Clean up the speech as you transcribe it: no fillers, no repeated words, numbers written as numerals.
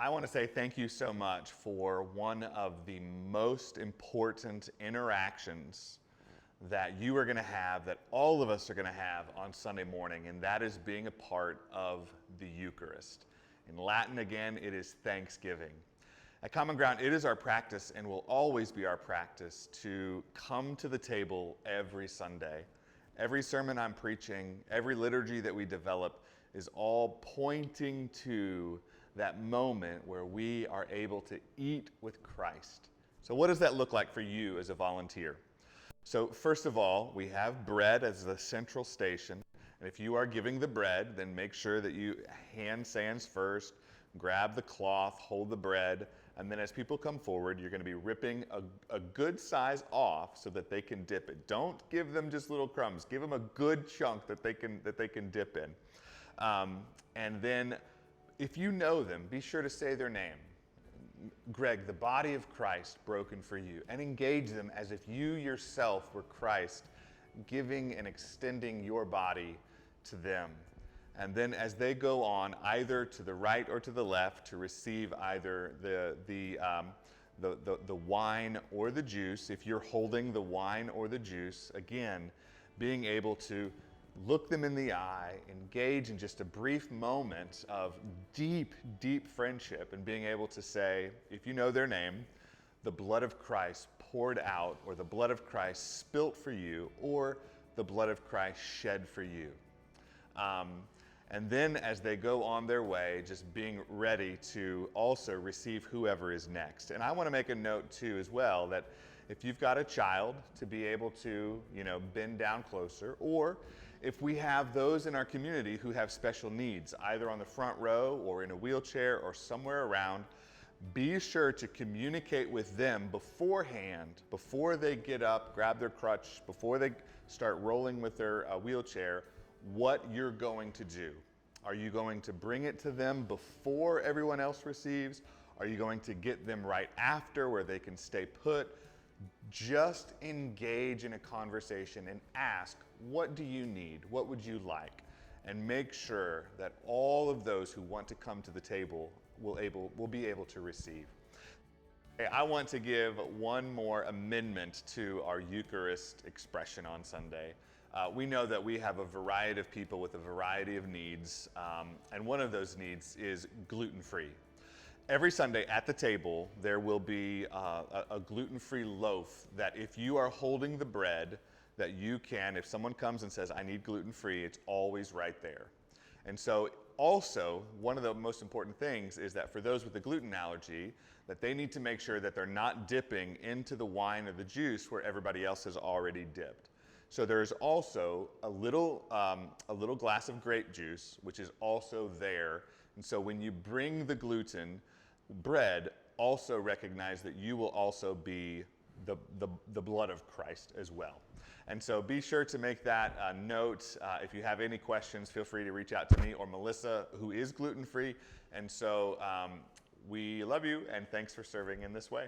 I want to say thank you so much for one of the most important interactions that you are going to have, that all of us are going to have on Sunday morning, and that is being a part of the Eucharist. In Latin, again, it is Thanksgiving. At Common Ground, it is our practice and will always be our practice to come to the table every Sunday. Every sermon I'm preaching, every liturgy that we develop is all pointing to that moment where we are able to eat with Christ. So what does that look like for you as a volunteer? So first of all, we have bread as the central station. And if you are giving the bread, then make sure that you hand sands first, grab the cloth, hold the bread, and then as people come forward, you're going to be ripping a good size off so that they can dip it. Don't give them just little crumbs. Give them a good chunk that they can dip in. And then if you know them, be sure to say their name. Greg, the body of Christ broken for you, and engage them as if you yourself were Christ, giving and extending your body to them. And then as they go on, either to the right or to the left, to receive either the wine or the juice, if you're holding the wine or the juice, again, being able to look them in the eye, engage in just a brief moment of deep, deep friendship, and being able to say, if you know their name, the blood of Christ poured out, or the blood of Christ spilt for you, or the blood of Christ shed for you. And then as they go on their way, just being ready to also receive whoever is next. And I want to make a note too as well, that if you've got a child, to be able to, bend down closer, or if we have those in our community who have special needs, either on the front row or in a wheelchair or somewhere around, be sure to communicate with them beforehand, before they get up, grab their crutch, before they start rolling with their wheelchair, what you're going to do. Are you going to bring it to them before everyone else receives? Are you going to get them right after where they can stay put? Just engage in a conversation and ask, what do you need? What would you like? And make sure that all of those who want to come to the table will be able to receive. Okay, I want to give one more amendment to our Eucharist expression on Sunday. We know that we have a variety of people with a variety of needs, and one of those needs is gluten-free. Every Sunday at the table, there will be a gluten-free loaf that if you are holding the bread, that you can, if someone comes and says, I need gluten-free, it's always right there. And so also, one of the most important things is that for those with a gluten allergy, that they need to make sure that they're not dipping into the wine or the juice where everybody else has already dipped. So there's also a little glass of grape juice, which is also there. And so when you bring the gluten bread, also recognize that you will also be the blood of Christ as well. And so be sure to make that note. If you have any questions, feel free to reach out to me or Melissa, who is gluten-free. And so we love you, and thanks for serving in this way.